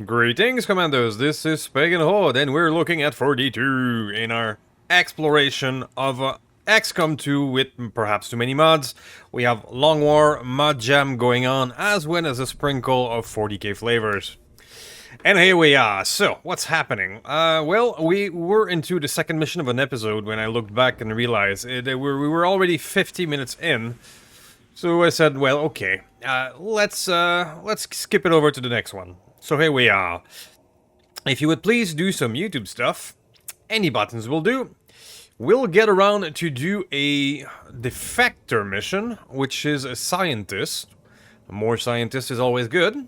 Greetings, Commandos. This is Pagan Horde, and we're looking at 42 in our exploration of Xcom 2 with perhaps too many mods. We have Long War mod jam going on, as well as a sprinkle of 40k flavors. And here we are. So, what's happening? Well, we were into the second mission of an episode when I looked back and realized we were already 50 minutes in. So I said, well, okay, let's skip it over to the next one. So here we are. If you would please do some YouTube stuff, any buttons will do. We'll get around to do a defector mission, which is a scientist. More scientist is always good.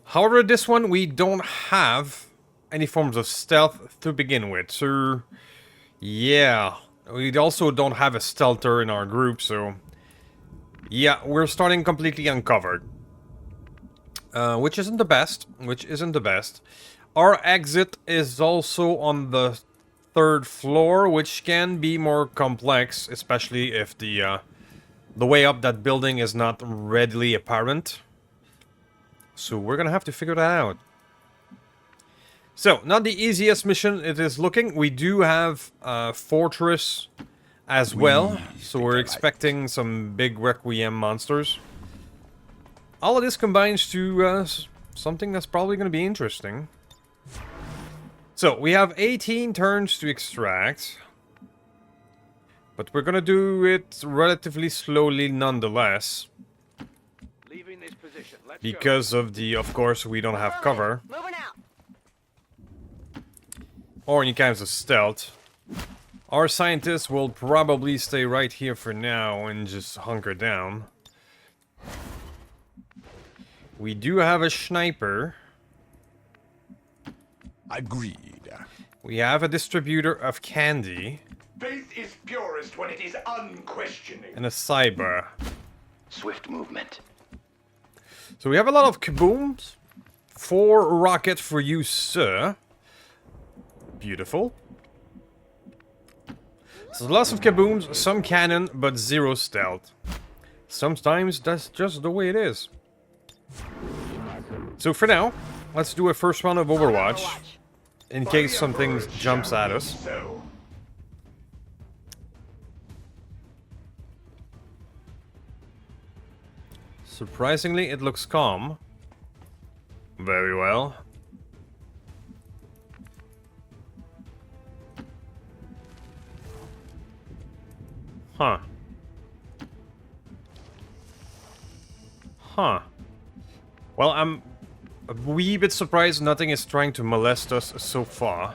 However, this one we don't have any forms of stealth to begin with, so yeah. We also don't have a stealther in our group, so yeah, we're starting completely uncovered. Which isn't the best. Our exit is also on the third floor, which can be more complex, especially if the way up that building is not readily apparent. So we're gonna have to figure that out. So, not the easiest mission it is looking. We do have a fortress as well, so we're expecting some big Requiem monsters. All of this combines to something that's probably going to be interesting. So, we have 18 turns to extract. But we're going to do it relatively slowly nonetheless. Leaving this position. Let's because of course, we don't have cover. Moving out. Or any kinds of stealth. Our scientists will probably stay right here for now and just hunker down. We do have a sniper. Agreed. We have a distributor of candy. Faith is purest when it is unquestioning. And a cyber. Swift movement. So we have a lot of kabooms. 4 rocket for you, sir. Beautiful. So lots of kabooms, some cannon, but 0 stealth. Sometimes that's just the way it is. So for now, let's do a first round of Overwatch. In case something jumps at us. Surprisingly, it looks calm. Very well. Huh. Huh. Well, I'm a wee bit surprised nothing is trying to molest us so far.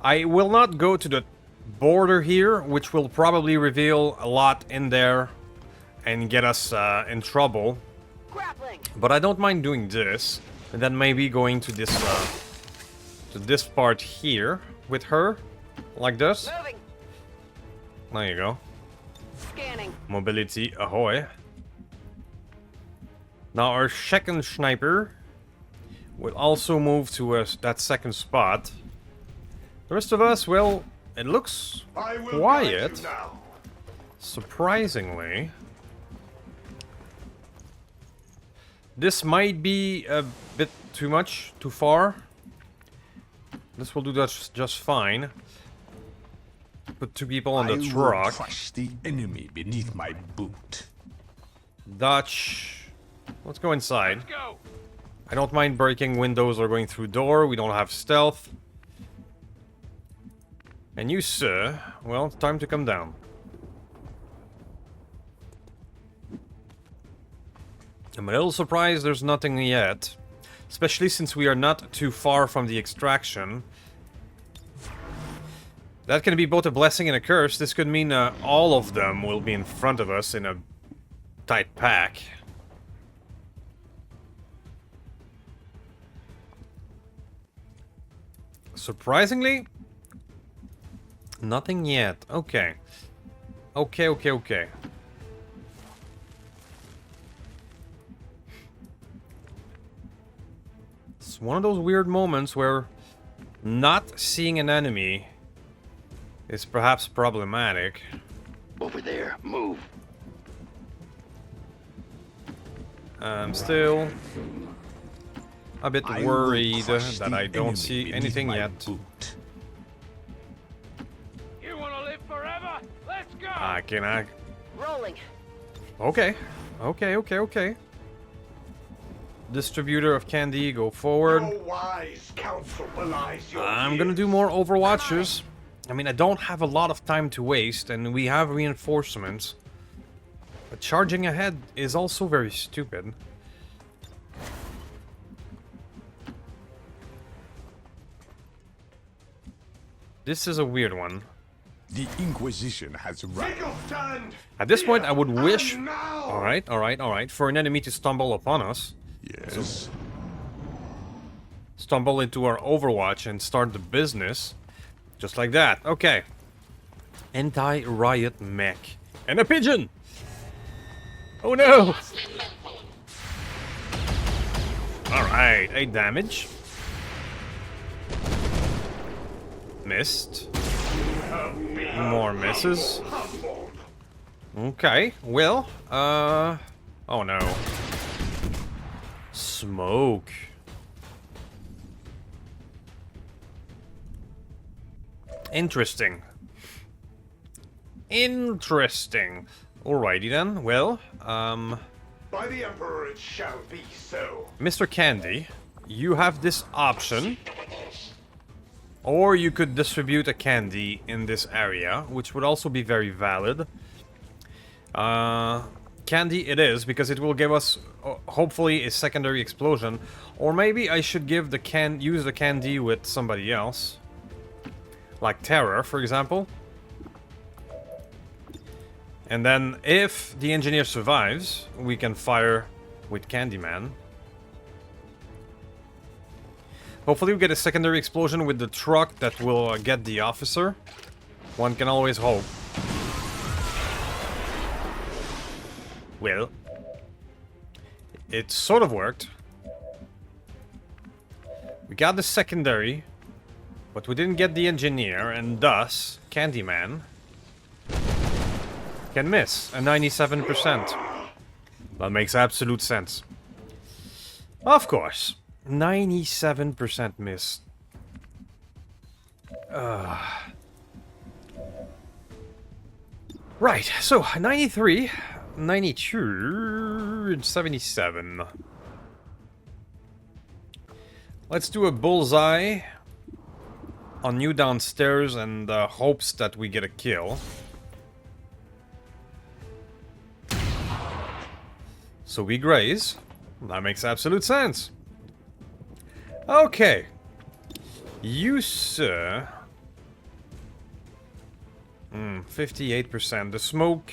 I will not go to the border here, which will probably reveal a lot in there and get us in trouble. Grappling. But I don't mind doing this, and then maybe going to this part here with her, like this. Moving. There you go. Scanning. Mobility, ahoy. Now our second sniper will also move to that second spot. The rest of us, well, it looks quiet. Surprisingly. This might be a bit too much, too far. This will do that just fine. Put 2 people on the truck. I will crush the enemy beneath my boot. Dutch. Let's go inside. Let's go. I don't mind breaking windows or going through door. We don't have stealth. And you, sir, well, it's time to come down. I'm a little surprised there's nothing yet. Especially since we are not too far from the extraction. That can be both a blessing and a curse. This could mean all of them will be in front of us in a tight pack. Surprisingly, nothing yet. Okay. Okay. It's one of those weird moments where not seeing an enemy is perhaps problematic. Over there. Move. I'm still a bit I will worried crush that the I don't enemy see beneath anything my yet. boot. You want to live forever? Let's go! Can I? Rolling. Okay. Okay. Distributor of candy, go forward. Your wise counsel belies your I'm gonna years. do more Overwatches. I mean, I don't have a lot of time to waste, and we have reinforcements. But charging ahead is also very stupid. This is a weird one. The Inquisition has arrived. Take your stand. At this point, I Here would wish... and now. Alright, for an enemy to stumble upon us. Yes. Stumble into our Overwatch and start the business. Just like that. Okay. Anti-riot mech. And a pigeon! Oh no! Alright, 8 damage. Missed. More misses. Humbled. Okay, well, oh no. Smoke. Interesting. Interesting. Alrighty then, well, By the Emperor it shall be so. Mr. Candy, you have this option. Or you could distribute a candy in this area, which would also be very valid. Candy it is, because it will give us, hopefully, a secondary explosion. Or maybe I should give the use the candy with somebody else. Like Terror, for example. And then, if the engineer survives, we can fire with Candyman. Hopefully we get a secondary explosion with the truck that will get the officer. One can always hope. Well, it sort of worked. We got the secondary, but we didn't get the engineer, and thus, Candyman can miss a 97%. That makes absolute sense. Of course. 97% miss. Right, so 93, 92, and 77. Let's do a bullseye on you downstairs and hopes that we get a kill. So we graze. That makes absolute sense. Okay. You, sir. 58%. The smoke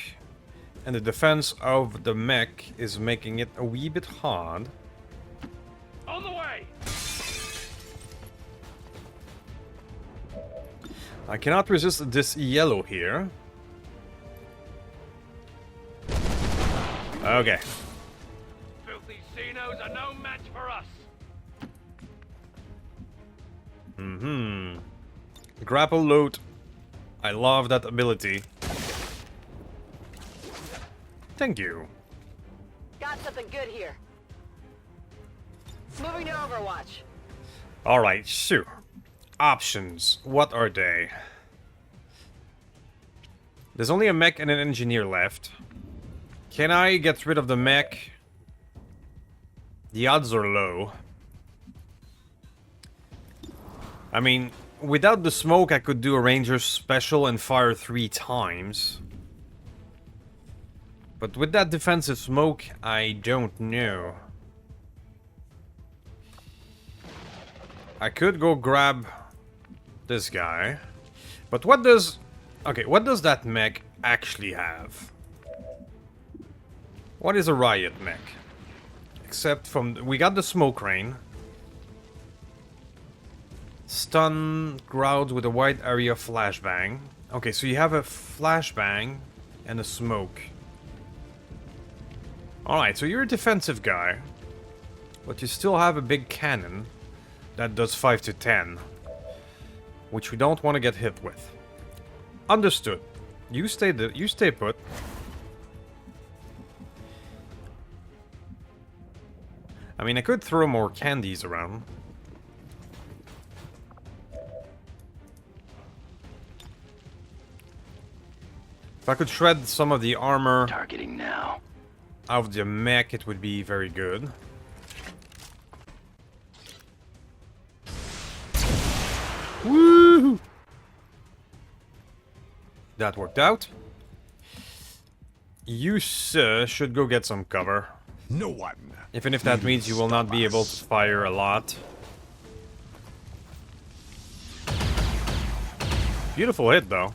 and the defense of the mech is making it a wee bit hard. On the way! I cannot resist this yellow here. Okay. Filthy Xenos are no match for us. Grapple load. I love that ability. Thank you. Got something good here. Moving to Overwatch. Alright, so. Options. What are they? There's only a mech and an engineer left. Can I get rid of the mech? The odds are low. I mean, without the smoke, I could do a ranger special and fire 3 times. But with that defensive smoke, I don't know. I could go grab this guy. But what does... Okay, what does that mech actually have? What is a riot mech? Except from... We got the smoke rain. Stun crowds with a wide area flashbang. Okay, so you have a flashbang and a smoke. Alright, so you're a defensive guy. But you still have a big cannon that does 5 to 10. Which we don't want to get hit with. Understood. You stay put. I mean, I could throw more candies around. If I could shred some of the armor Targeting now. out of the mech, it would be very good. Woo! That worked out. You, sir, should go get some cover. No one. Even if that means you will not be able to fire a lot. Beautiful hit, though.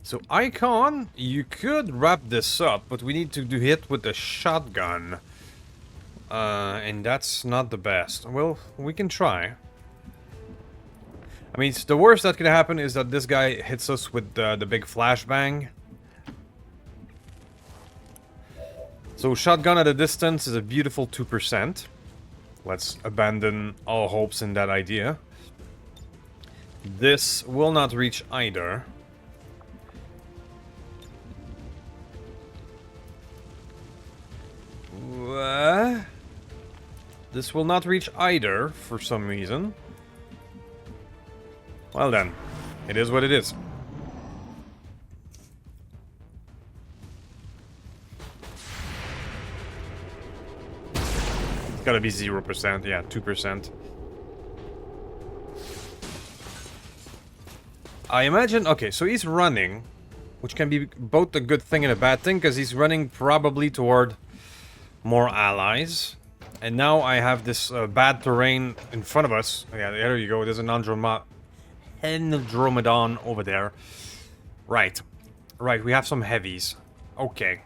So, Icon, you could wrap this up, but we need to do hit with the shotgun. And that's not the best. Well, we can try. I mean, the worst that could happen is that this guy hits us with the big flashbang. So, shotgun at a distance is a beautiful 2%. Let's abandon all hopes in that idea. This will not reach either. This will not reach either, for some reason. Well then, it is what it is. It's gotta be 0%, yeah, 2%. I imagine, okay, so he's running, which can be both a good thing and a bad thing, because he's running probably toward more allies. And now I have this bad terrain in front of us. Yeah, there you go, there's an Andromedon over there. Right. Right, we have some heavies. Okay.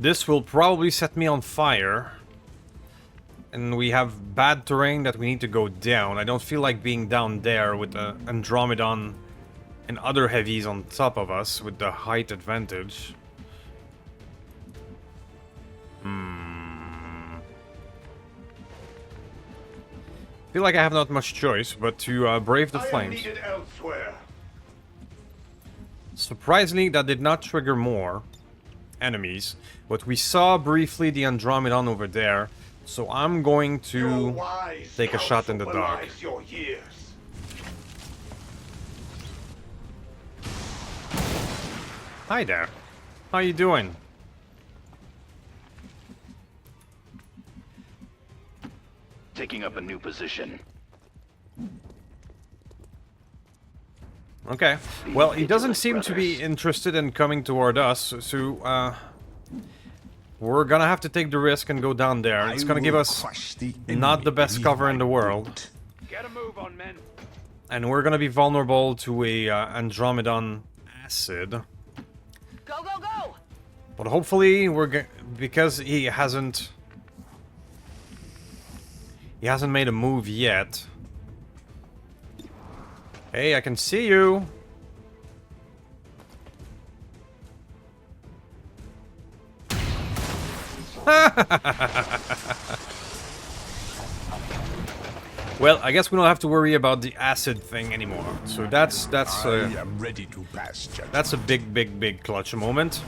This will probably set me on fire. And we have bad terrain that we need to go down. I don't feel like being down there with the Andromedon and other heavies on top of us with the height advantage. Feel like I have not much choice but to brave the I am flames. needed elsewhere. Surprisingly, that did not trigger more enemies, but we saw briefly the Andromedon over there, so I'm going Your to wise take a shot in the counsel dark. belies your years. Hi there. How you doing? Taking up a new position. Okay. Well, he doesn't seem to be interested in coming toward us, so we're gonna have to take the risk and go down there. It's gonna give us not the best cover in the world, Get a move on, men. and we're gonna be vulnerable to a Andromedon acid. Go, go, go! But hopefully, because he hasn't made a move yet. Hey, I can see you. Well, I guess we don't have to worry about the acid thing anymore. So that's I am ready to pass judgment. that's a big clutch moment.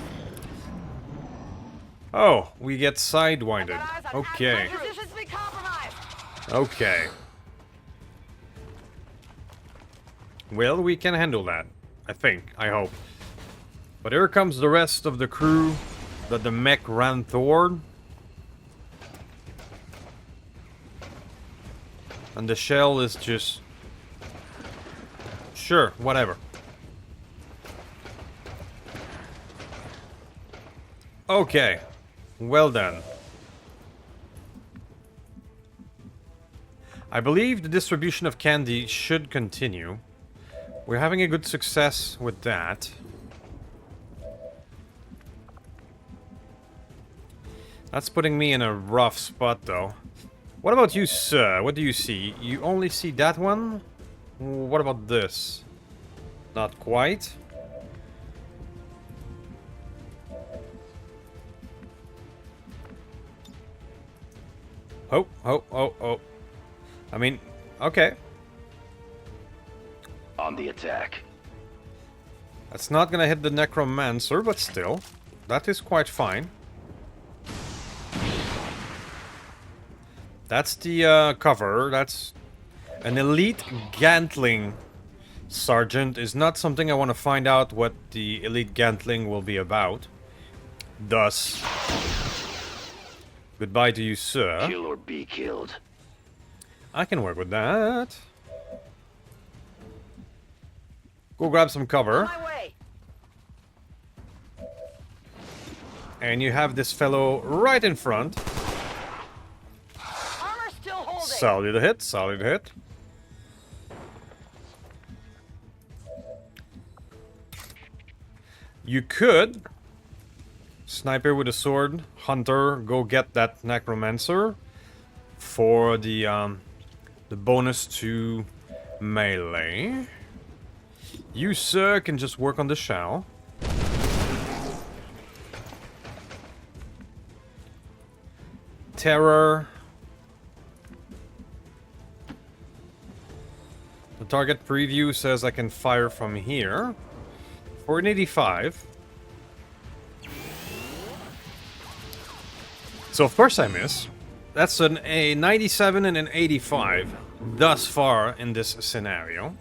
Oh, we get sidewinded. Okay. Positions be compromised! Okay. Well, we can handle that. I think. I hope. But here comes the rest of the crew that the mech ran toward. And the shell is just... Sure, whatever. Okay. Well done. I believe the distribution of candy should continue. We're having a good success with that. That's putting me in a rough spot, though. What about you, sir? What do you see? You only see that one? What about this? Not quite. Oh, oh, oh, oh. I mean, okay. On the attack. That's not gonna hit the Necromancer, but still. That is quite fine. That's the cover. That's an elite Gantling sergeant. Is not something I want to find out what the elite Gantling will be about. Thus, goodbye to you, sir. Kill or be killed. I can work with that. Go grab some cover. My way. And you have this fellow right in front. Armor still holding. Solid hit, solid hit. You could sniper with a sword, hunter, go get that necromancer for the bonus to melee. You, sir, can just work on the shell. Terror. The target preview says I can fire from here. For an 85. So of course I miss. That's a 97 and an 85 thus far in this scenario.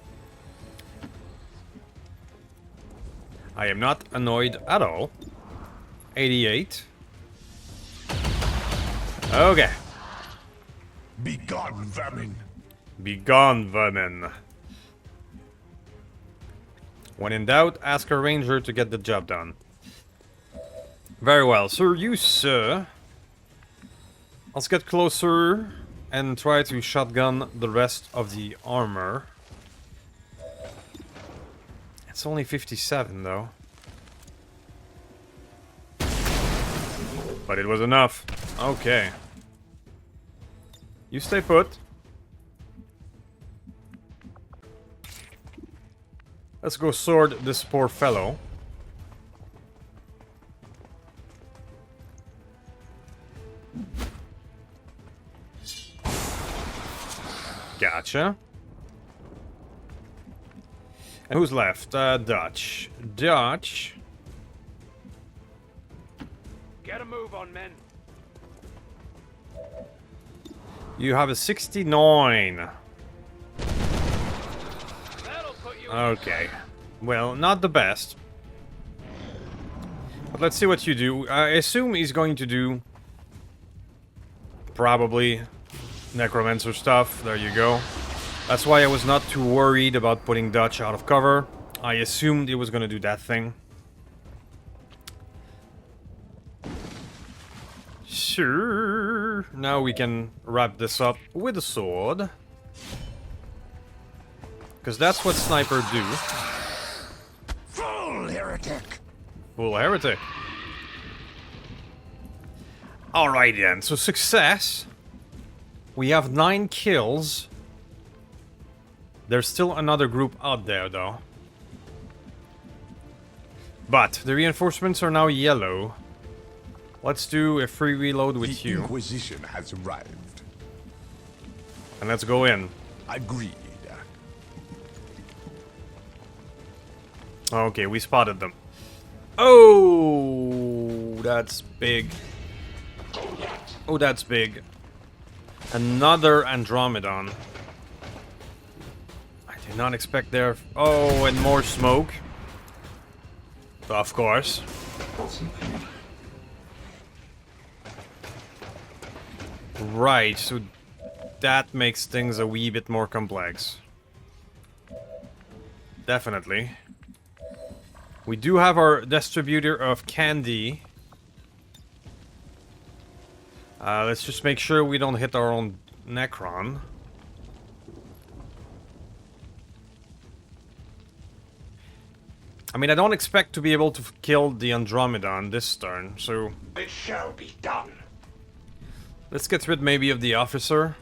I am not annoyed at all. 88. Okay. Be gone, vermin. Be gone, vermin. When in doubt, ask a ranger to get the job done. Very well. So you, sir. Let's get closer and try to shotgun the rest of the armor. It's only 57, though. But it was enough. Okay. You stay put. Let's go sword this poor fellow. Gotcha. And who's left? Dutch. Dutch. Get a move on, men. You have a 69. That'll put you Okay. Well, not the best. But let's see what you do. I assume he's going to do probably necromancer stuff. There you go. That's why I was not too worried about putting Dutch out of cover. I assumed he was going to do that thing. Sure. Now we can wrap this up with a sword. Because that's what snipers do. Full heretic. Full heretic. Alright then, so success. We have 9 kills. There's still another group out there though. But the reinforcements are now yellow. Let's do a free reload with The you. Inquisition has arrived. And let's go in. Agreed. Okay, we spotted them. Oh, that's big. Oh, that's big. Another Andromedon. I did not expect there. Oh, and more smoke. Of course. Right, so that makes things a wee bit more complex. Definitely. We do have our distributor of candy. Let's just make sure we don't hit our own Necron. I mean, I don't expect to be able to kill the Andromedon this turn, so... It shall be done. Let's get rid maybe of the officer.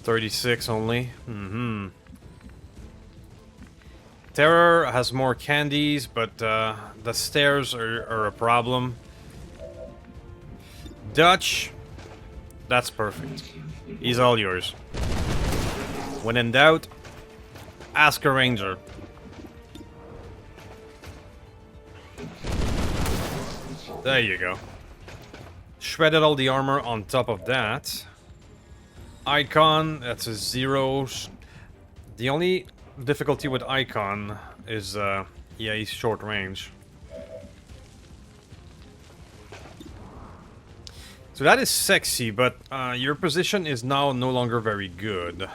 $36 only. Terror has more candies, but the stairs are a problem. Dutch That's perfect. He's all yours. When in doubt, ask a ranger. There you go. Shredded all the armor on top of that. Icon, that's a 0. The only difficulty with Icon is, yeah, he's short range. So that is sexy, but your position is now no longer very good.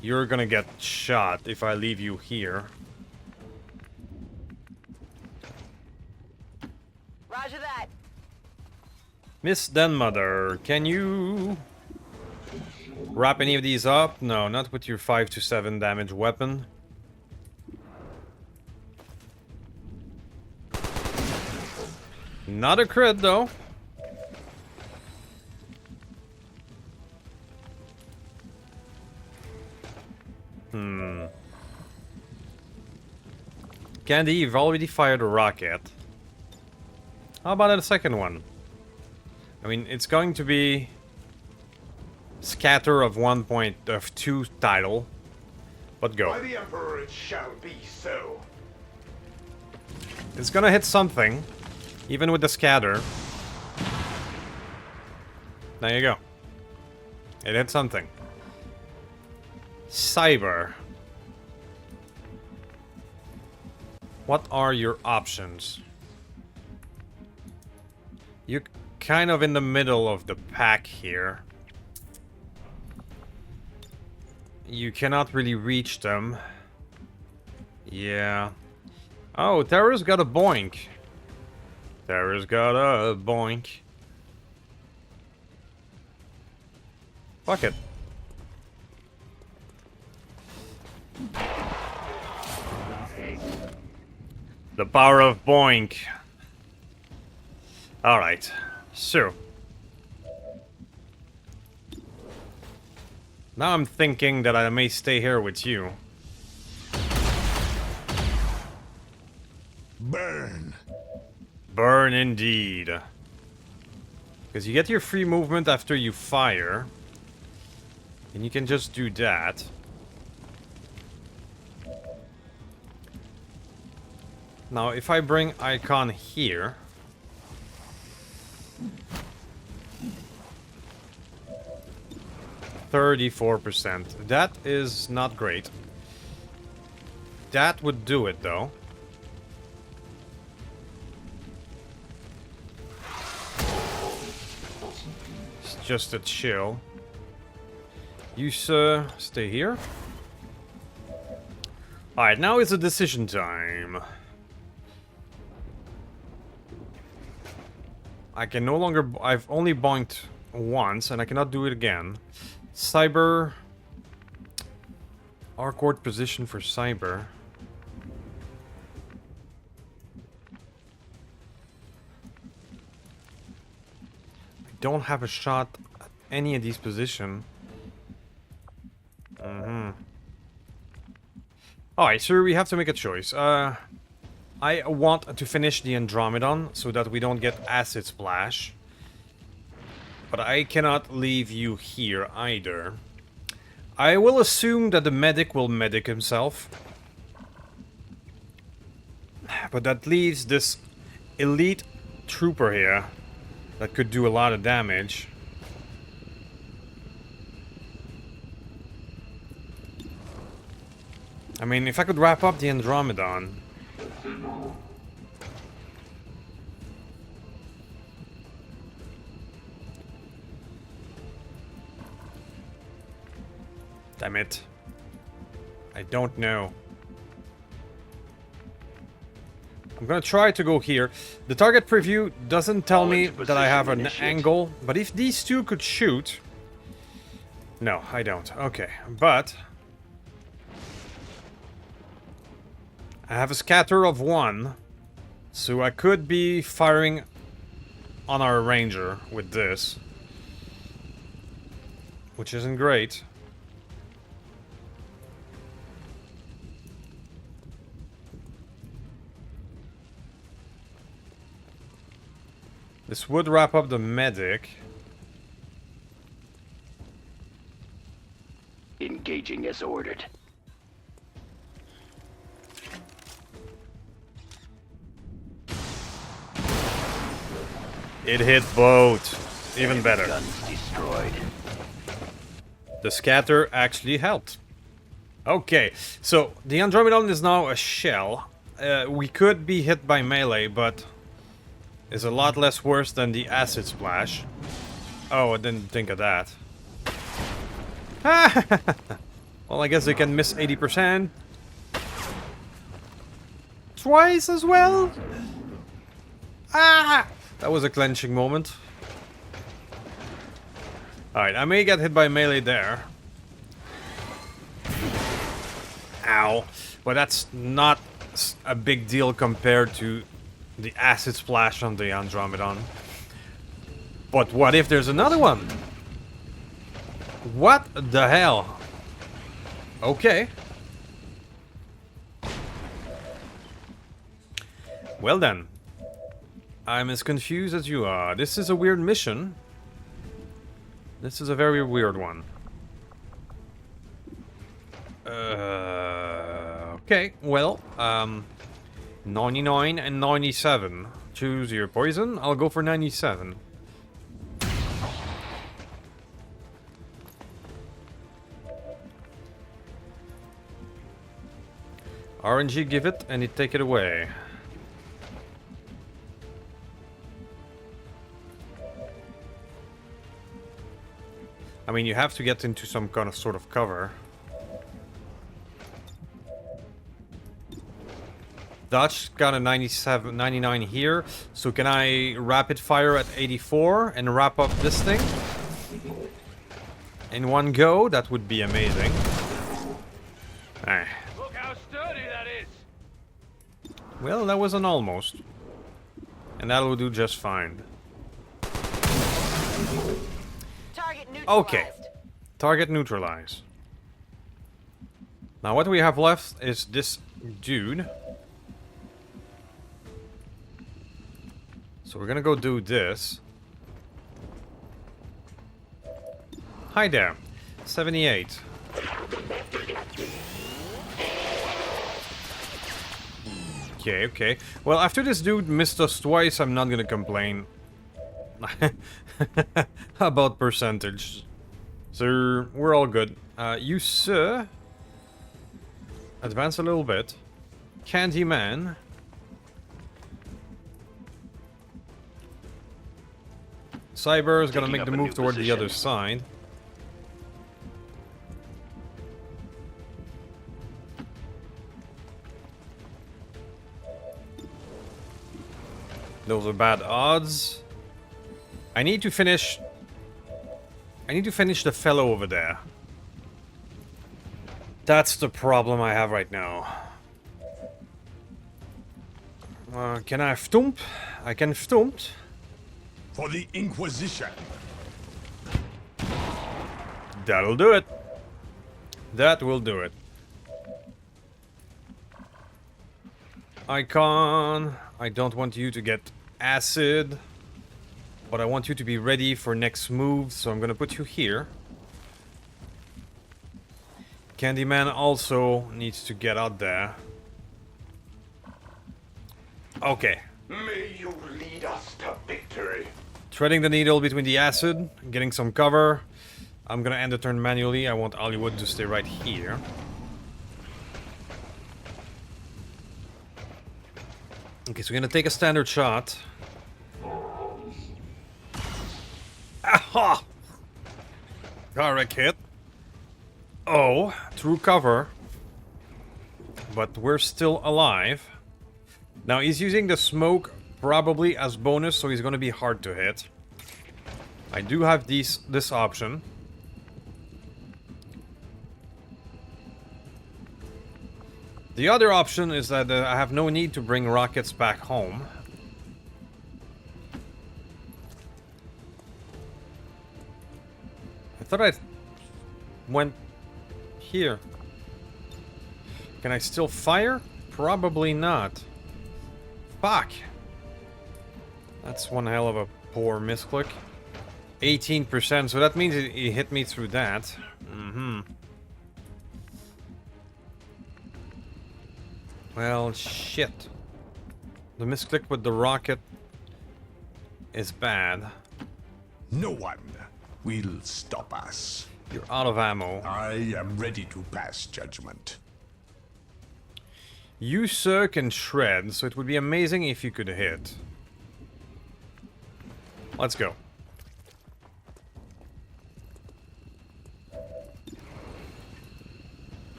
You're gonna get shot if I leave you here. Roger that. Miss Denmother, can you wrap any of these up? No, not with your 5 to 7 damage weapon. Not a crit though. Candy, you've already fired a rocket. How about a second one? I mean, it's going to be scatter of 2 title, but go. By the Emperor it shall be so. It's gonna hit something, even with the scatter. There you go. It hit something. Cyber. What are your options? You're kind of in the middle of the pack here. You cannot really reach them. Yeah. Oh, Terror's got a boink. Terror's got a boink. Fuck it. The power of boink. Alright. So. Now I'm thinking that I may stay here with you. Burn. Burn indeed. Because you get your free movement after you fire. And you can just do that. Now, if I bring Icon here... 34%. That is not great. That would do it, though. It's just a chill. You, sir, stay here. Alright, now it's a decision time. I can no longer... I've only boinked once, and I cannot do it again. Cyber... Awkward position for Cyber. I don't have a shot at any of these positions. Alright, so we have to make a choice. I want to finish the Andromedon so that we don't get Acid Splash. But I cannot leave you here either. I will assume that the medic will medic himself. But that leaves this elite trooper here that could do a lot of damage. I mean, if I could wrap up the Andromedon... Damn it. I don't know. I'm gonna try to go here. The target preview doesn't tell me that I have an angle, but if these two could shoot... No, I don't. Okay, but... I have a scatter of 1, so I could be firing on our ranger with this. Which isn't great. This would wrap up the medic. Engaging as ordered. It hit both. Even better. Guns destroyed. The scatter actually helped. Okay, so the Andromedon is now a shell. We could be hit by melee, but it's a lot less worse than the acid splash. Oh, I didn't think of that. Well, I guess they can miss 80%. Twice as well? Ah! That was a clenching moment. Alright, I may get hit by melee there. Ow. But that's not a big deal compared to the acid splash on the Andromedon. But what if there's another one? What the hell? Okay. Well then. I'm as confused as you are. This is a weird mission. This is a very weird one. Okay, well, 99 and 97. Choose your poison. I'll go for 97. RNG, give it, and it take it away. I mean, you have to get into some kind of sort of cover. Dutch got a 99 here. So can I rapid fire at 84 and wrap up this thing? In one go? That would be amazing. Ah. Look how sturdy that is. Well, that was an almost. And that'll do just fine. Target neutralized. Okay. Target neutralized. Now what we have left is this dude. So we're gonna go do this. Hi there. 78. Okay, okay. Well, after this dude missed us twice, I'm not gonna complain. About percentage. So, we're all good. You, sir. Advance a little bit. Candyman. Cyber is gonna Taking make up the a move new toward the position. other side. Those are bad odds. I need to finish the fellow over there. That's the problem I have right now. Can I stomp? I can stomp. For the Inquisition. That'll do it. That will do it. Icon. I don't want you to get acid. But I want you to be ready for next move, so I'm gonna put you here. Candyman also needs to get out there. Okay. May you lead us to victory. Threading the needle between the acid, getting some cover. I'm gonna end the turn manually. I want Hollywood to stay right here. Okay, so we're gonna take a standard shot. Aha! Direct hit. Oh, through cover. But we're still alive. Now he's using the smoke probably as bonus, so he's gonna be hard to hit. I do have this option. The other option is that I have no need to bring rockets back home. I thought I went here. Can I still fire? Probably not. Fuck. That's one hell of a poor misclick. 18%, so that means it hit me through that. Well, shit. The misclick with the rocket is bad. No one will stop us. You're out of ammo. I am ready to pass judgment. You suck and shred, so it would be amazing if you could hit. Let's go.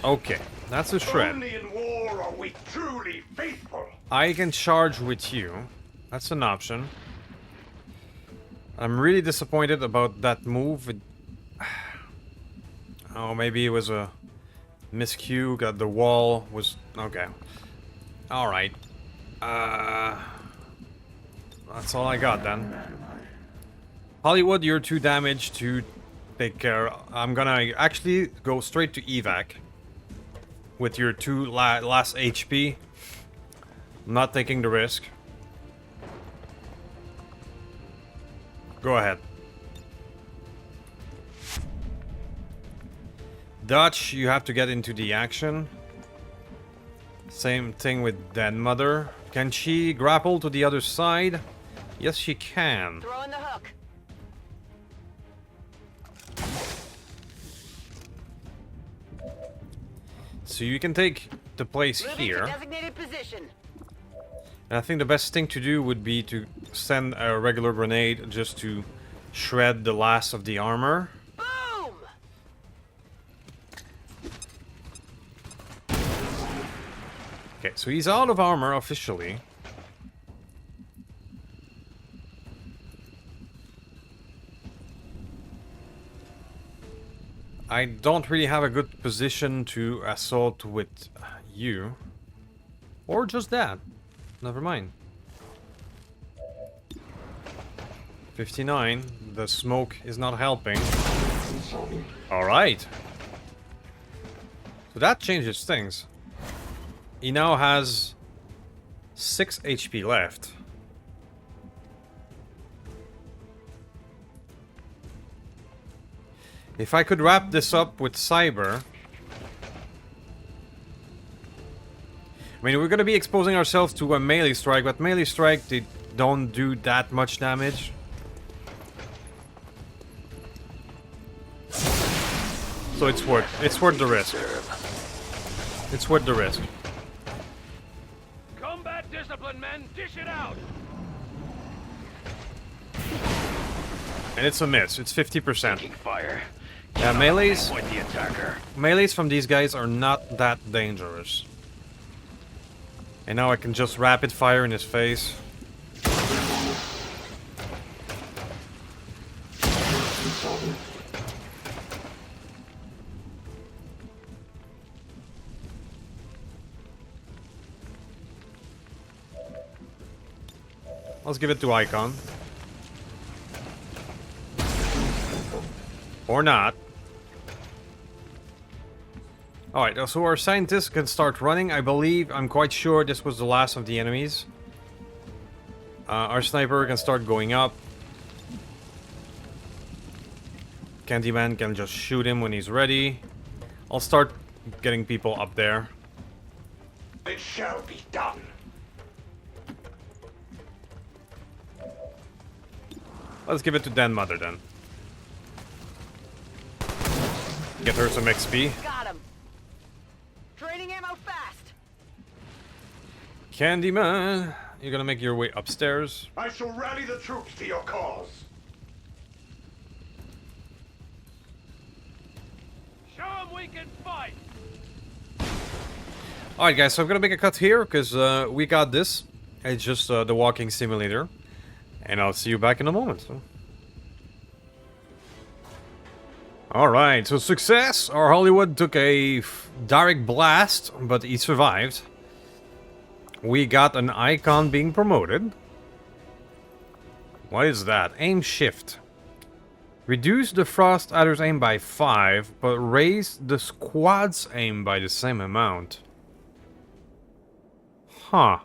Okay, that's a shred. Only in war are we truly faithful. I can charge with you. That's an option. I'm really disappointed about that move. Oh, maybe it was a miscue. Got the wall was okay. All right. That's all I got then. Hollywood, you're too damaged to take care. I'm gonna actually go straight to evac with your last HP. I'm not taking the risk. Go ahead. Dutch, you have to get into the action. Same thing with Dead Mother. Can she grapple to the other side? Yes, she can. Throw in the hook. So you can take the place Moving to here. designated position. And I think the best thing to do would be to send a regular grenade just to shred the last of the armor. Boom! Okay, so he's out of armor officially. I don't really have a good position to assault with you. Or just that. Never mind. 59. The smoke is not helping. Alright. So that changes things. He now has 6 HP left. If I could wrap this up with Cyber... I mean, we're gonna be exposing ourselves to a melee strike, but melee strike, they don't do that much damage. So it's worth the risk. It's worth the risk. Combat discipline, men. Dish it out. And it's a miss. It's 50%. Taking fire. Yeah, melees Point the attacker. from these guys are not that dangerous. And now I can just rapid fire in his face. Let's give it to Icon. Or not. Alright, so our scientists can start running. I believe, I'm quite sure this was the last of the enemies. Our sniper can start going up. Candyman can just shoot him when he's ready. I'll start getting people up there. It shall be done. Let's give it to Den Mother then. Get her some XP. Got him. Draining ammo fast. Candyman, you're gonna make your way upstairs. I shall rally the troops to your cause. Show 'em we can fight. Alright guys, so I'm gonna make a cut here, because we got this. It's just the walking simulator. And I'll see you back in a moment. So. Alright, so success! Our Hollywood took a direct blast, but he survived. We got an icon being promoted. What is that? Aim shift. Reduce the Frost Adder's aim by 5, but raise the squad's aim by the same amount. Huh.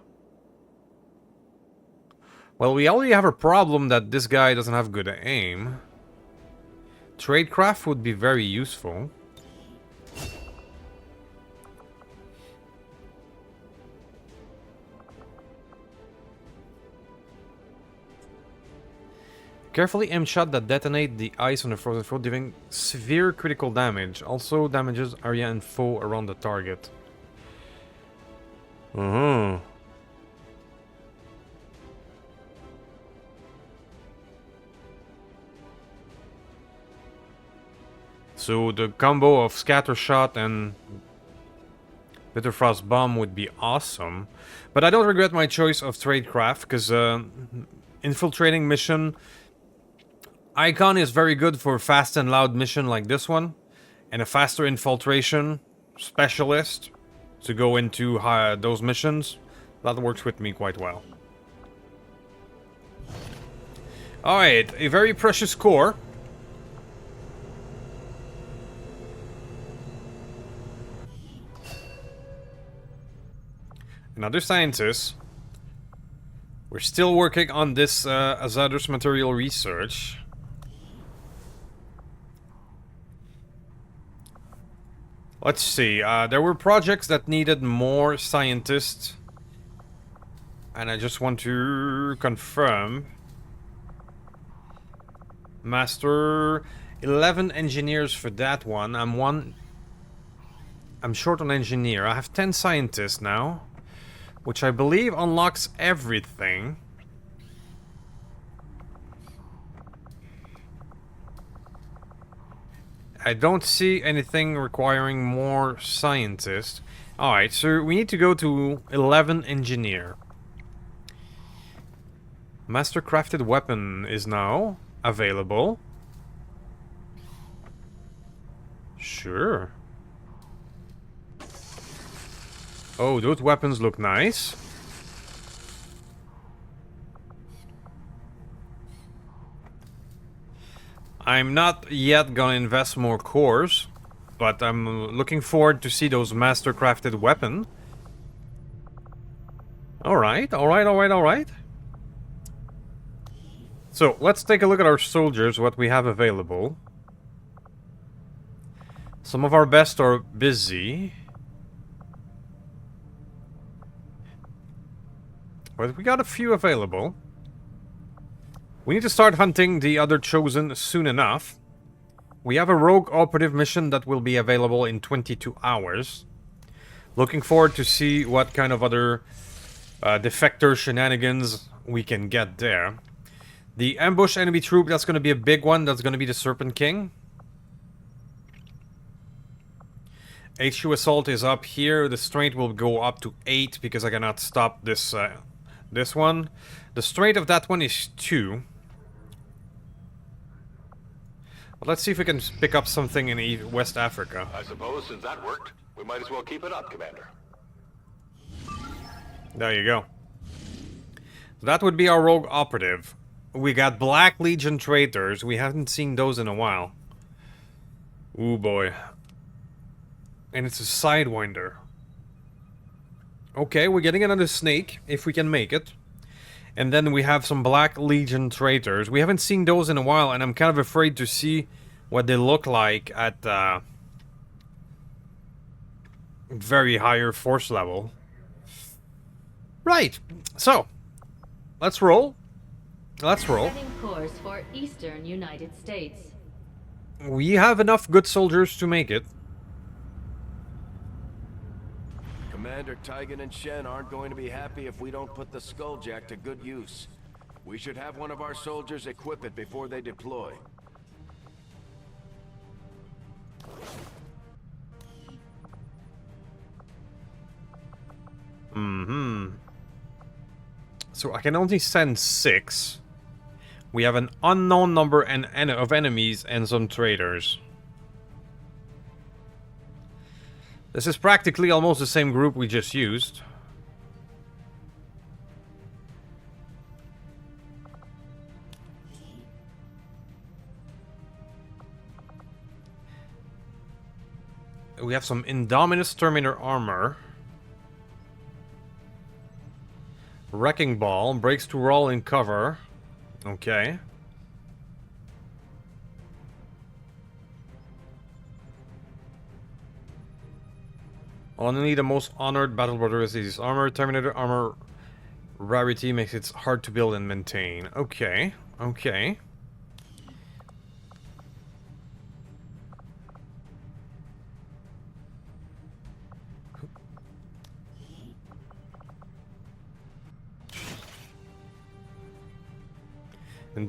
Well, we already have a problem that this guy doesn't have good aim. Tradecraft would be very useful. Carefully aim shot that detonate the ice on the frozen foe, dealing severe critical damage. Also damages area and foe around the target. So the combo of Scatter Shot and Bitterfrost Bomb would be awesome. But I don't regret my choice of Tradecraft, because infiltrating mission... Icon is very good for fast and loud mission like this one. And a faster infiltration specialist to go into those missions. That works with me quite well. Alright, a very precious core. Another scientist. We're still working on this hazardous material research. Let's see. There were projects that needed more scientists. And I just want to confirm. Master 11 engineers for that one. I'm short on engineer. I have 10 scientists now. Which I believe unlocks everything. I don't see anything requiring more scientists. Alright, so we need to go to 11 engineer. Master crafted weapon is now available. Sure. Oh, those weapons look nice. I'm not yet gonna invest more cores, but I'm looking forward to see those master-crafted weapon. Alright, alright. So, let's take a look at our soldiers, what we have available. Some of our best are busy. But we got a few available. We need to start hunting the other chosen soon enough. We have a rogue operative mission that will be available in 22 hours. Looking forward to see what kind of other defector shenanigans we can get there. The ambush enemy troop, that's going to be a big one. That's going to be the Serpent King. HQ Assault is up here. The strength will go up to 8 because I cannot stop this this one. The strength of that one is 2. But let's see if we can pick up something in West Africa. I suppose since that worked, we might as well keep it up, Commander. There you go. So that would be our rogue operative. We got Black Legion traitors. We haven't seen those in a while. Ooh boy. And it's a Sidewinder. Okay, we're getting another snake, if we can make it. And then we have some Black Legion traitors. We haven't seen those in a while, and I'm kind of afraid to see what they look like at very higher force level. Right, so let's roll. Let's roll. Setting course for Eastern United States. We have enough good soldiers to make it. Commander Pagan and Shen aren't going to be happy if we don't put the Skulljack to good use. We should have one of our soldiers equip it before they deploy. So I can only send 6. We have an unknown number of enemies and some traitors. This is practically almost the same group we just used. We have some Indominus Terminator armor. Wrecking Ball, breaks to roll in cover. Okay. Only the most honored battle brother receives armor. Terminator armor rarity makes it hard to build and maintain. Okay, okay.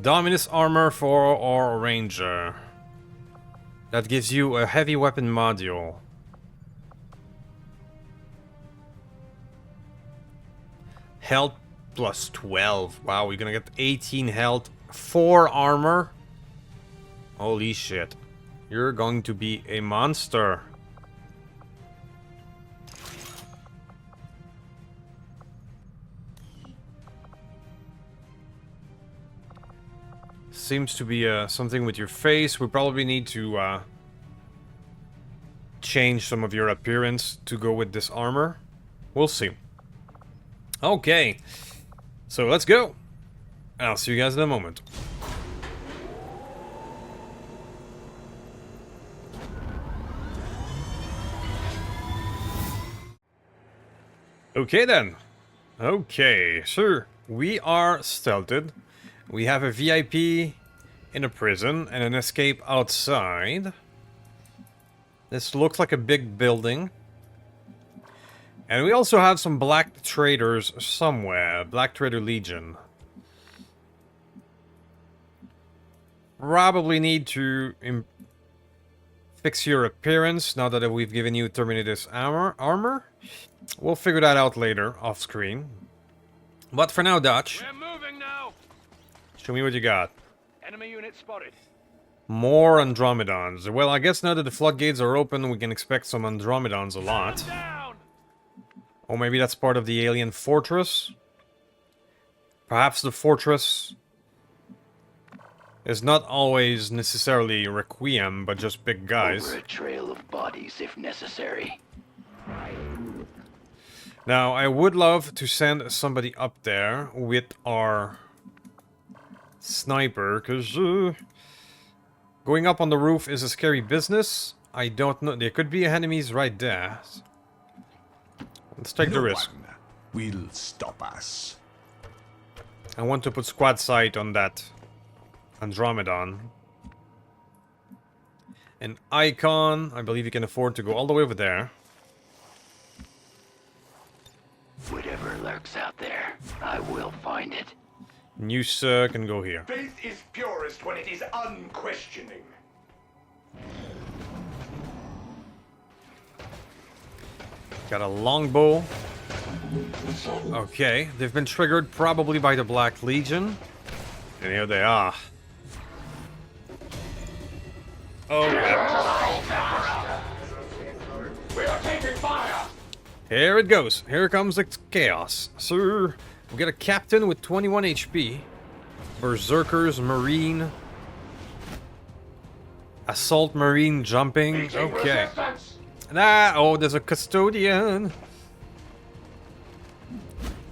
Dominus armor for our ranger. That gives you a heavy weapon module. Health plus 12. Wow, we're gonna get 18 health, 4 armor. Holy shit. You're going to be a monster. Seems to be something with your face. We probably need to change some of your appearance to go with this armor. We'll see. Okay, so let's go. I'll see you guys in a moment. Okay then. Okay, sure. We are stealthed. We have a VIP in a prison and an escape outside. This looks like a big building. And we also have some black traders somewhere. Black Trader Legion. Probably need to fix your appearance now that we've given you Terminator's armor. We'll figure that out later, off screen. But for now, Dutch, We're moving now. show me what you got. Enemy unit spotted. More Andromedons. Well, I guess now that the floodgates are open, we can expect some Andromedons a lot. Down. Or maybe that's part of the alien fortress. Perhaps the fortress is not always necessarily Requiem, but just big guys. Over a trail of bodies if necessary. Now, I would love to send somebody up there with our sniper, because going up on the roof is a scary business. I don't know. There could be enemies right there. Let's take the No risk. one will stop us. I want to put squad sight on that Andromedon. An icon. I believe you can afford to go all the way over there. Whatever lurks out there, I will find it. News can go here. Faith is purest when it is unquestioning. Got a longbow. Okay, they've been triggered probably by the Black Legion. And here they are. Oh, crap. We are taking fire! Here it goes. Here comes the chaos. Sir, we got a captain with 21 HP. Berserkers, Marine. Assault Marine jumping. Okay. Oh, there's a custodian.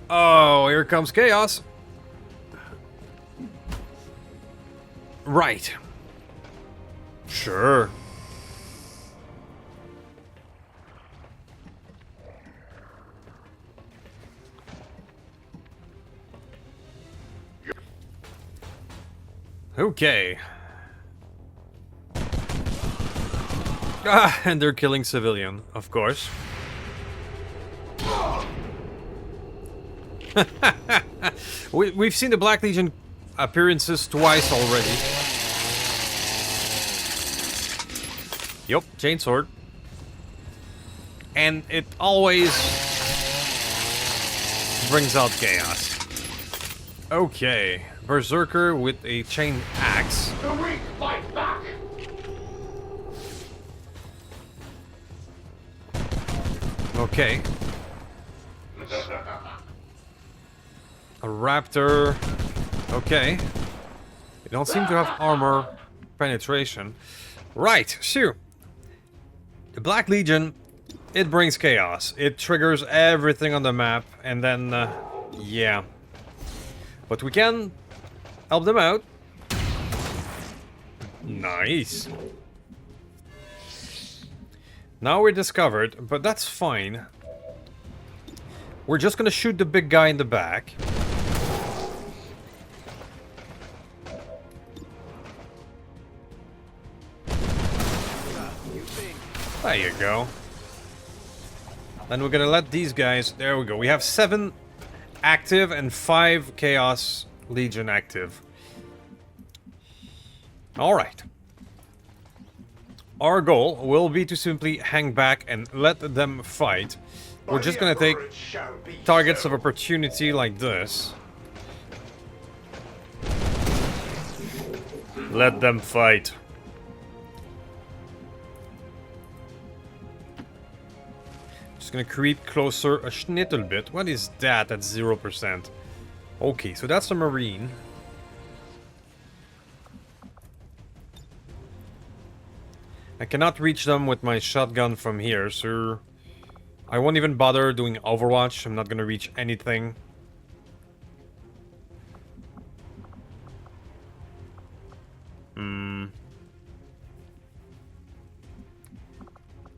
Oh, here comes chaos. Right. Sure. Okay. Ah, and they're killing civilian, of course. We've seen the Black Legion appearances twice already. Yup, chainsword. And it always brings out chaos. Okay, Berserker with a chain axe. The weak fight back! Okay. A raptor. Okay. They don't seem to have armor penetration. Right, sure. The Black Legion, it brings chaos. It triggers everything on the map, and then, yeah. But we can help them out. Nice. Now we're discovered, but that's fine. We're just gonna shoot the big guy in the back. There you go. Then we're gonna let these guys... There we go. We have 7 active and 5 Chaos Legion active. Alright. Our goal will be to simply hang back and let them fight. We're just gonna take targets of opportunity like this. Let them fight. Just gonna creep closer a schnittle bit. What is that at 0%? Okay, so that's a marine. I cannot reach them with my shotgun from here, so I won't even bother doing Overwatch. I'm not gonna reach anything.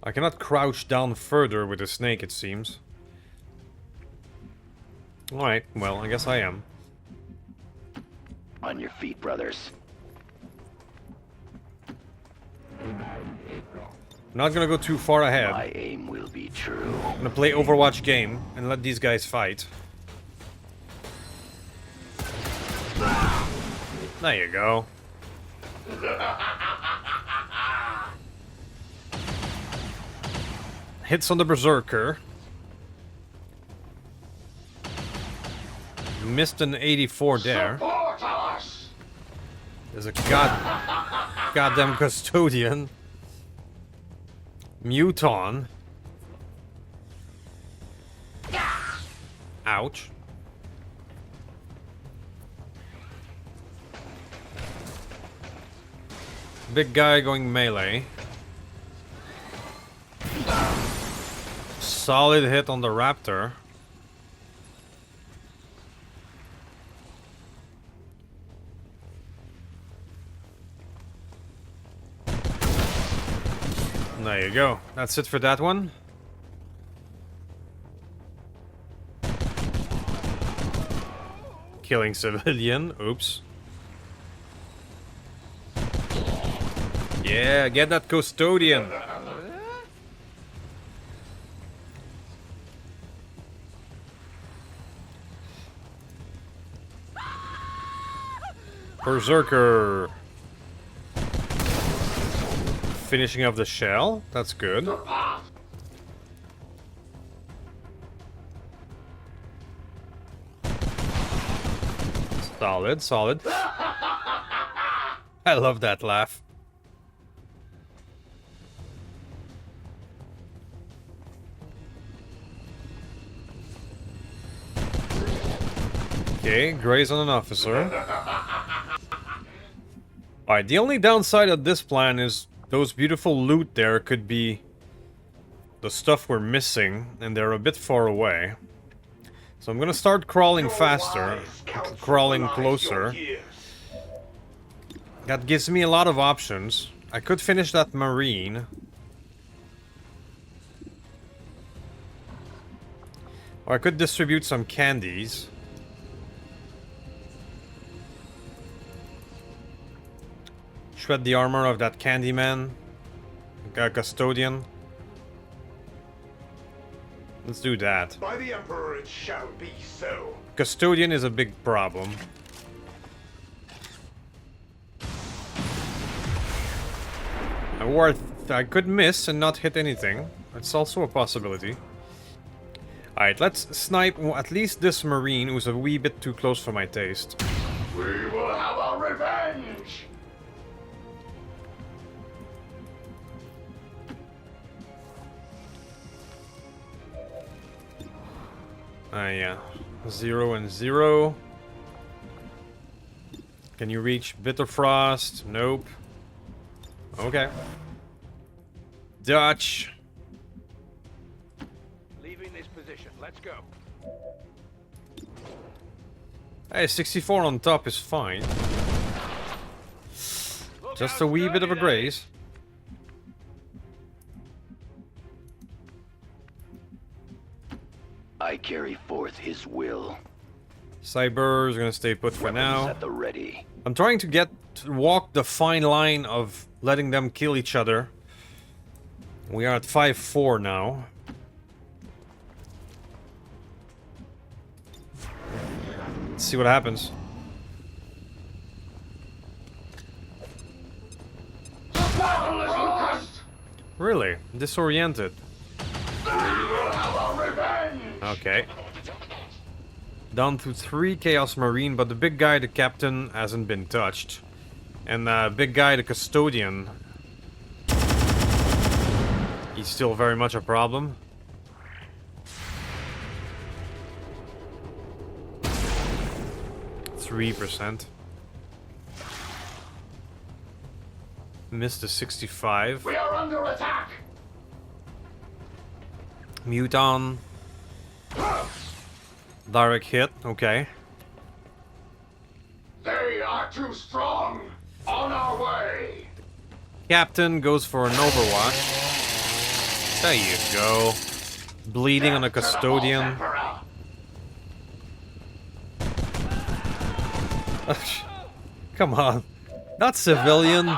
I cannot crouch down further with a snake, it seems. Alright, well, I guess I am. On your feet, brothers. Not gonna go too far ahead. My aim will be true. I'm gonna play Overwatch game and let these guys fight. There you go. Hits on the Berserker. Missed an 84 there. There's a goddamn custodian. Muton. Ouch. Big guy going melee. Solid hit on the raptor. There you go. That's it for that one. Killing civilian. Oops. Yeah, get that custodian. Berserker. Finishing off the shell. That's good. Solid, solid. I love that laugh. Okay, graze on an officer. Alright, the only downside of this plan is those beautiful loot there could be the stuff we're missing, and they're a bit far away. So I'm gonna start crawling faster, crawling closer. That gives me a lot of options. I could finish that marine. Or I could distribute some candies. Shred the armor of that Candyman. Custodian. Let's do that. By the Emperor it shall be so. Custodian is a big problem. Or I could miss and not hit anything. It's also a possibility. Alright, let's snipe at least this marine who's a wee bit too close for my taste. We will have our revenge! Yeah. 0 and 0. Can you reach Bitterfrost? Nope. Okay. Dutch. Leaving this position. Let's go. Hey, 64 on top is fine. Just a wee bit of a graze. I carry forth his will. Cyber is gonna stay put for now. At the ready. I'm trying to walk the fine line of letting them kill each other. We are at 5-4 now. Let's see what happens. Really? Disoriented. Okay. Down to 3 Chaos Marine, but the big guy, the captain, hasn't been touched. And big guy, the custodian, he's still very much a problem. %. Missed the 65. We are under attack! Muton. Direct hit, okay. They are too strong! On our way! Captain goes for an overwatch. There you go. Bleeding on a custodian. Come on. Not civilian.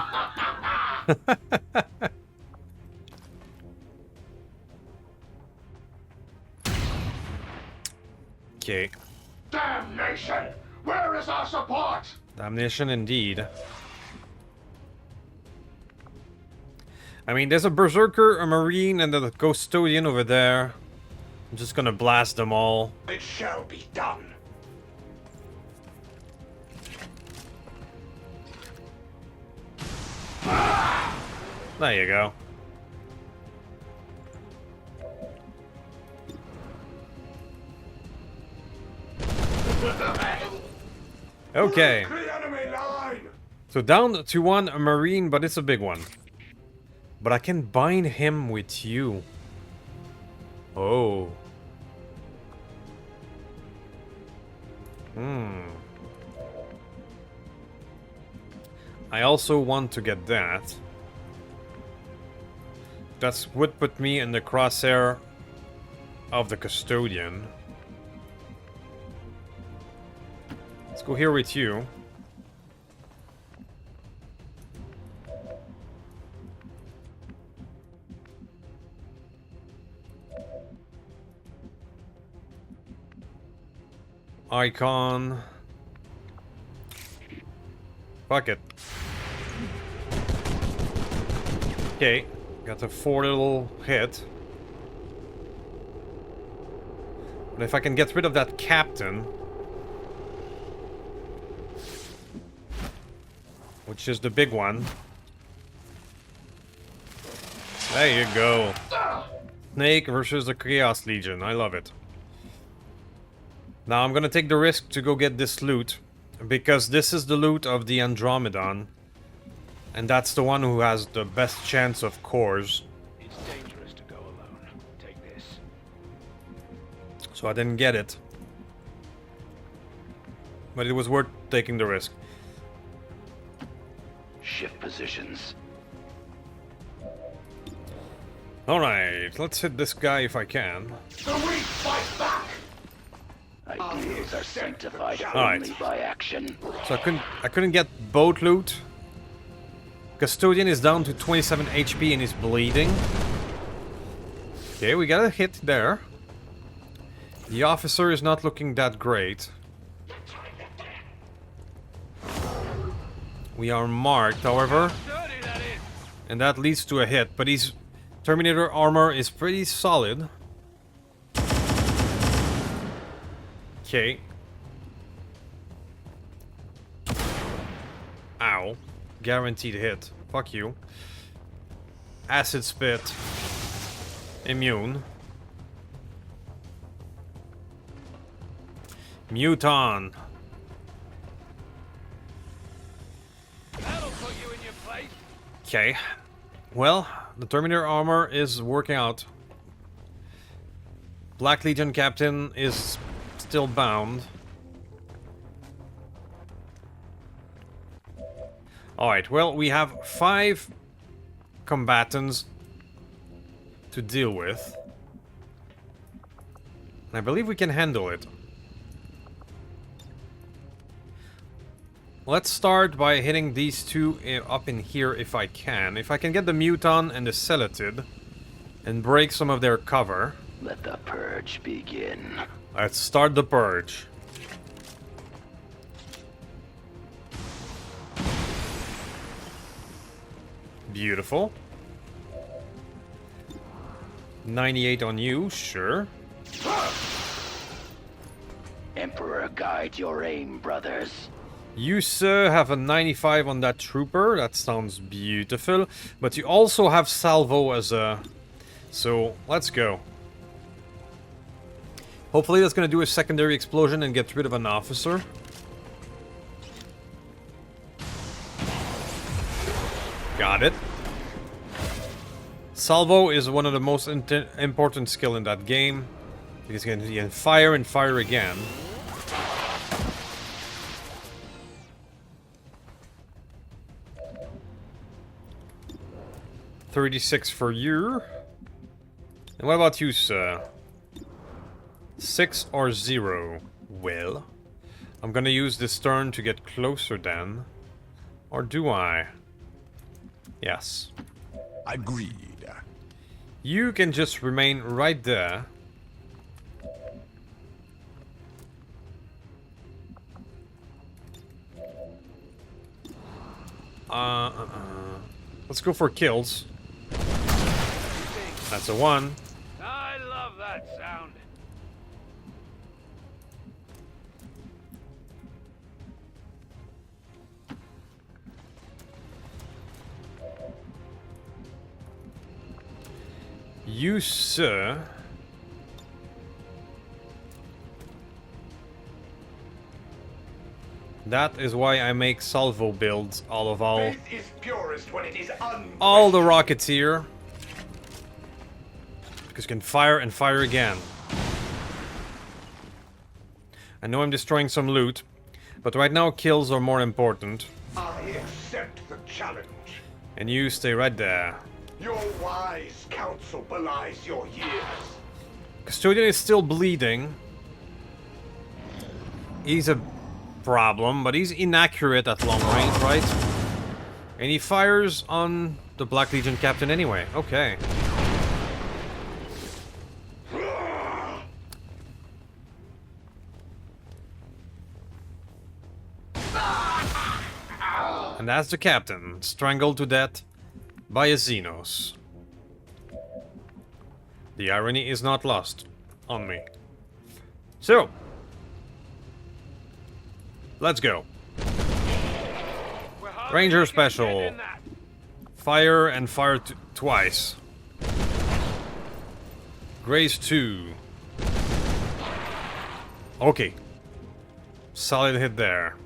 Okay. Damnation! Where is our support? Damnation indeed. I mean, there's a berserker, a marine, and a custodian over there. I'm just gonna blast them all. It shall be done. There you go. Okay. The enemy line! So down to 1 marine, but it's a big one. But I can bind him with you. Oh. I also want to get that. That would put me in the crosshair of the custodian. Let's go here with you. Icon. Fuck it. Okay, got a 4 little hit. But if I can get rid of that captain, which is the big one. There you go. Snake versus the Chaos Legion. I love it. Now I'm gonna take the risk to go get this loot, because this is the loot of the Andromedon, and that's the one who has the best chance of cores. It's dangerous to go alone. Take this. So I didn't get it, but it was worth taking the risk. Shift positions. Alright, let's hit this guy if I can. The weak fight back! Ideals are sanctified Alright. only by action. So I couldn't get boat loot. Custodian is down to 27 HP and is bleeding. Okay, we got a hit there. The officer is not looking that great. We are marked, however, Dirty that is. and that leads to a hit, but his Terminator armor is pretty solid. Okay. Ow. Guaranteed hit. Fuck you. Acid spit. Immune. Muton. That'll put you in your place. Okay. Well, the Terminator armor is working out. Black Legion captain is still bound. Alright, well, we have 5 combatants to deal with. And I believe we can handle it. Let's start by hitting these two up in here if I can. If I can get the Muton and the Celatid and break some of their cover. Let the purge begin. Let's start the purge. Beautiful. 98 on you, sure. Emperor, guide your aim, brothers. You, sir, have a 95 on that trooper. That sounds beautiful. But you also have salvo as a... So, let's go. Hopefully that's going to do a secondary explosion and get rid of an officer. Got it. Salvo is one of the most important skill in that game. Because you can fire and fire again. $36 for you. And what about you, sir? 6 or 0? Well, I'm gonna use this turn to get closer then. Or do I? Yes. Agreed. You can just remain right there. Let's go for kills. That's a 1. I love that sound. You, sir. That is why I make salvo builds all of all. Faith is purest when it is All the rockets here. Because you can fire and fire again. I know I'm destroying some loot, but right now kills are more important. I accept the challenge. And you stay right there. Your wise counsel belies your years. Custodian is still bleeding. He's a problem, but he's inaccurate at long range, right? And he fires on the Black Legion captain anyway. Okay. And that's the captain, strangled to death by a Xenos. The irony is not lost on me. So, let's go. Ranger special. Fire and fire twice. Grace 2. Okay. Solid hit there.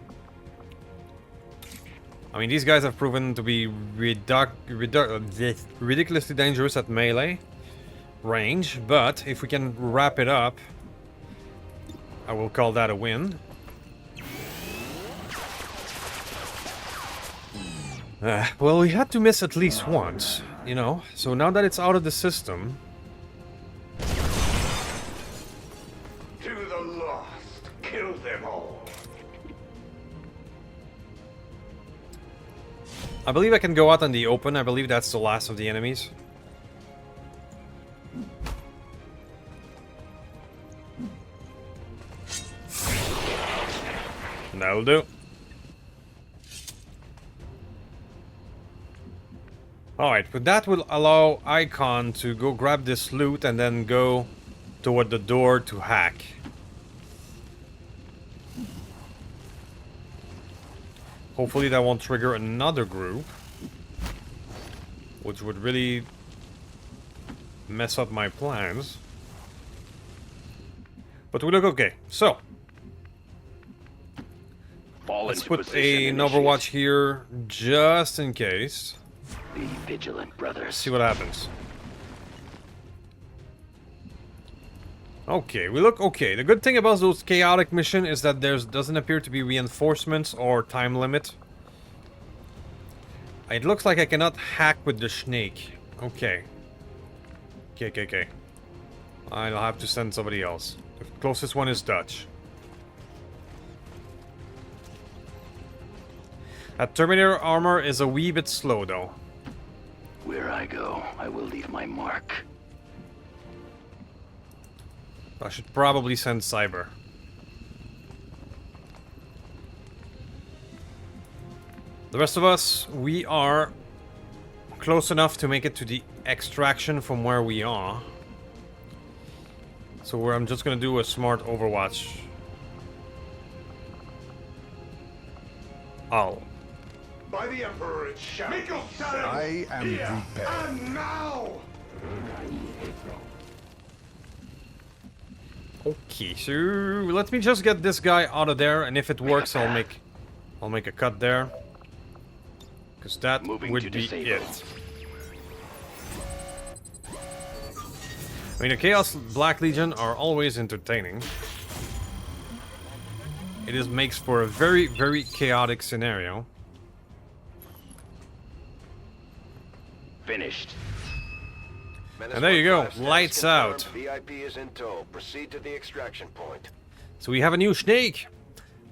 I mean, these guys have proven to be ridiculously dangerous at melee range, but if we can wrap it up, I will call that a win. Well, we had to miss at least once, you know, so now that it's out of the system... To the lost, kill them all. I believe I can go out in the open. I believe that's the last of the enemies. That'll do. Alright, but that will allow Icon to go grab this loot and then go toward the door to hack. Hopefully that won't trigger another group, which would really mess up my plans. But we look okay. So, let's put an Overwatch here just in case. Be vigilant, brothers. See what happens. Okay, we look okay. The good thing about those chaotic missions is that there doesn't appear to be reinforcements or time limit. It looks like I cannot hack with the snake. Okay. Okay. I'll have to send somebody else. The closest one is Dutch. That Terminator armor is a wee bit slow though. Where I go, I will leave my mark. I should probably send Cyber. The rest of us, we are close enough to make it to the extraction from where we are. So I'm just gonna do a smart overwatch. Oh. By the Emperor it shall be so. I am Here prepared. and now! Okay, so let me just get this guy out of there, and if it works, I'll make a cut there. Because that Moving would to be disable. it. I mean, the Chaos Black Legion are always entertaining. It is makes for a very, very chaotic scenario. Finished. And there you go, lights out. VIP is in tow. Proceed to the extraction point. So we have a new snake.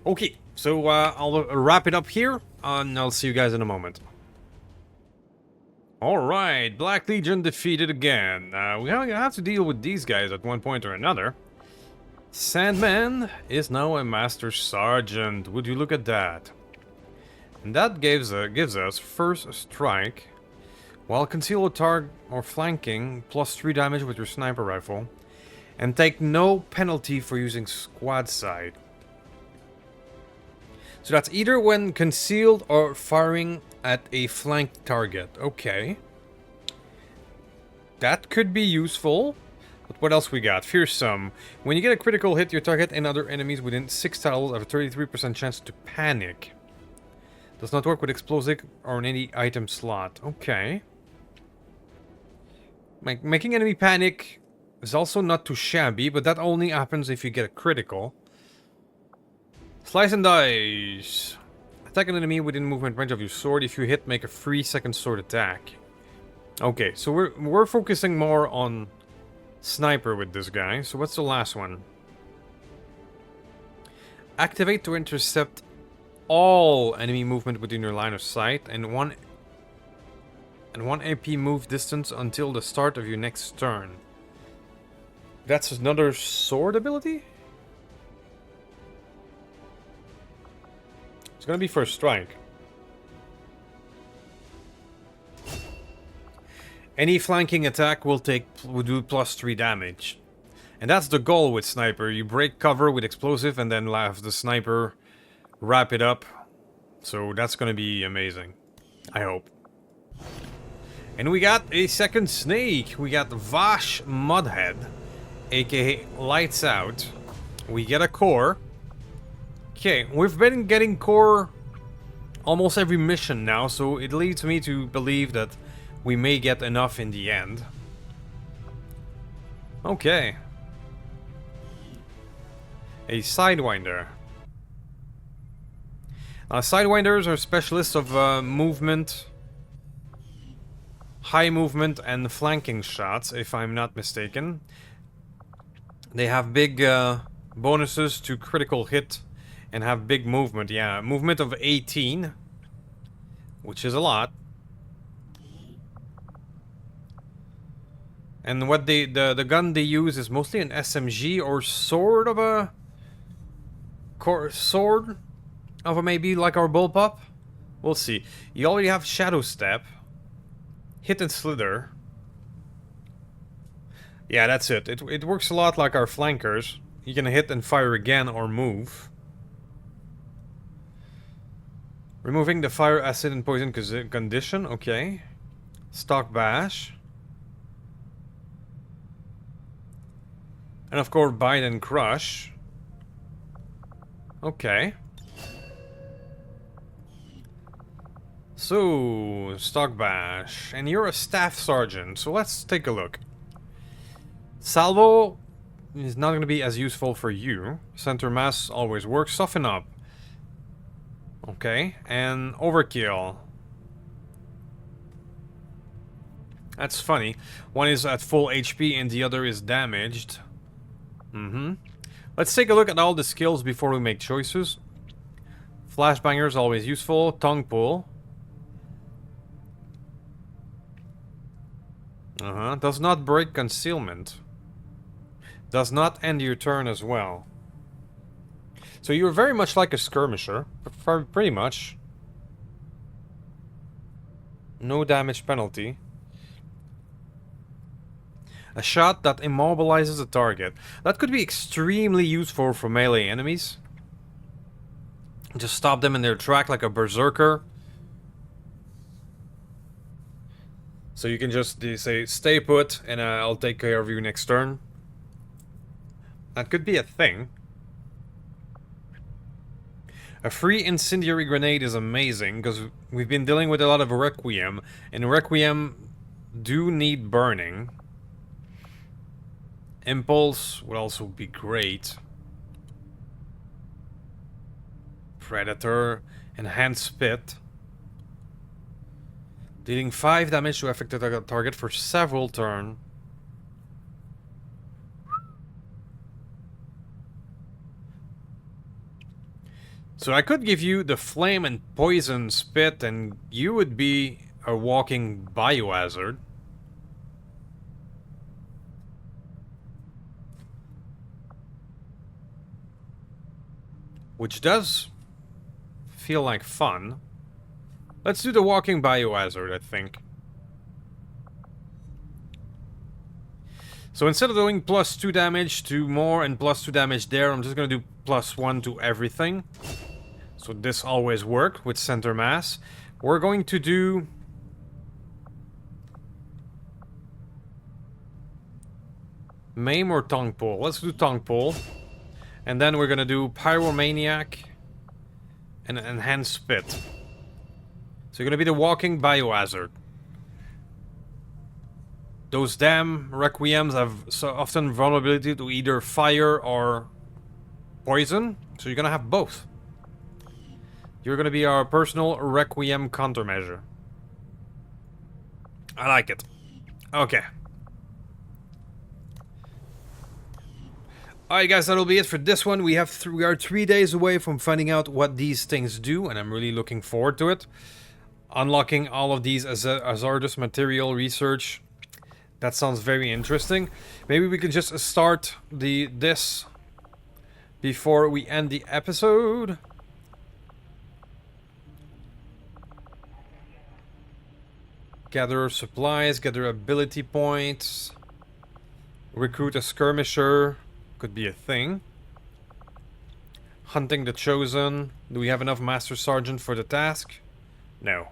Okay, so I'll wrap it up here, and I'll see you guys in a moment. Alright, Black Legion defeated again. We have to deal with these guys at one point or another. Sandman is now a Master Sergeant. Would you look at that? And that gives us first strike. While conceal a target or flanking, plus 3 damage with your sniper rifle. And take no penalty for using squad side. So that's either when concealed or firing at a flank target. Okay. That could be useful. But what else we got? Fearsome. When you get a critical hit, your target and other enemies within 6 tiles have a 33% chance to panic. Does not work with explosive or in any item slot. Okay. Making enemy panic is also not too shabby, but that only happens if you get a critical. Slice and dice. Attack an enemy within movement range of your sword. If you hit, make a 3-second sword attack. Okay, so we're focusing more on sniper with this guy. So what's the last one? Activate to intercept all enemy movement within your line of sight and one AP move distance until the start of your next turn. That's another sword ability? It's gonna be first strike. Any flanking attack will do plus 3 damage. And that's the goal with sniper. You break cover with explosive and then have the sniper wrap it up. So that's gonna be amazing. I hope. And we got a second snake. We got Vash Mudhead, aka Lights Out. We get a core. Okay, we've been getting core almost every mission now, so it leads me to believe that we may get enough in the end. Okay. A Sidewinder. Now, Sidewinders are specialists of movement, high movement, and flanking shots, if I'm not mistaken. They have big bonuses to critical hit and have big movement. Yeah, movement of 18, which is a lot. And what the gun they use is mostly an SMG or sort of a maybe like our bullpup. We'll see. You already have Shadow Step, Hit and Slither. Yeah, that's it. It works a lot like our flankers. You can hit and fire again or move. Removing the fire, acid, and poison condition. Okay. Stock Bash. And of course, Bite and Crush. Okay. So, Stock Bash. And you're a Staff Sergeant, so let's take a look. Salvo is not going to be as useful for you. Center Mass always works. Soften Up. Okay. And Overkill. That's funny. One is at full HP and the other is damaged. Let's take a look at all the skills before we make choices. Flashbanger is always useful. Tongue Pull. Does not break concealment. Does not end your turn as well. So you're very much like a skirmisher. Pretty much. No damage penalty. A shot that immobilizes a target. That could be extremely useful for melee enemies. Just stop them in their track like a berserker. So you can just say, stay put, and I'll take care of you next turn. That could be a thing. A free incendiary grenade is amazing, because we've been dealing with a lot of Requiem, and Requiem do need burning. Impulse would also be great. Predator, Enhanced Spit. Dealing 5 damage to affected target for several turns. So I could give you the Flame and Poison Spit, and you would be a walking biohazard. Which does feel like fun. Let's do the walking biohazard, I think. So instead of doing +2 damage to more and +2 damage there, I'm just gonna do +1 to everything. So this always worked with center mass. We're going to do Maim or Tongue Pull. Let's do Tongue Pull. And then we're gonna do Pyromaniac and Enhanced Spit. So you're gonna be the walking biohazard. Those damn Requiems have so often vulnerability to either fire or poison, so you're gonna have both. You're gonna be our personal Requiem countermeasure. I like it. Okay. Alright guys, that'll be it for this one. We are 3 days away from finding out what these things do, and I'm really looking forward to it. Unlocking all of these hazardous material research. That sounds very interesting. Maybe we could just start this before we end the episode. Gather supplies, gather ability points. Recruit a skirmisher. Could be a thing. Hunting the Chosen. Do we have enough Master Sergeant for the task? No.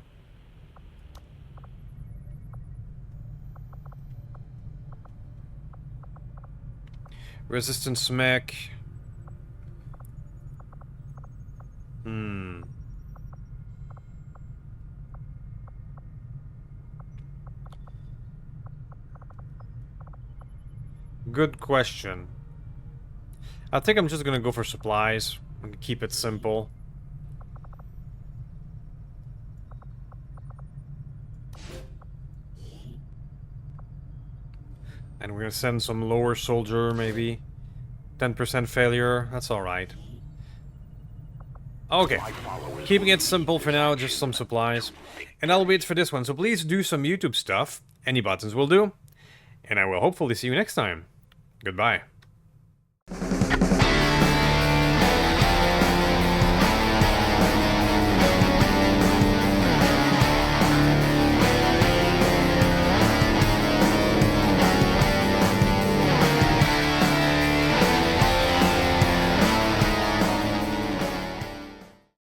Resistance mech. Good question. I think I'm just gonna go for supplies and keep it simple. And we're gonna send some lower soldier, maybe. 10% failure, that's alright. Okay, keeping it simple for now, just some supplies. And that'll be it for this one, so please do some YouTube stuff. Any buttons will do. And I will hopefully see you next time. Goodbye.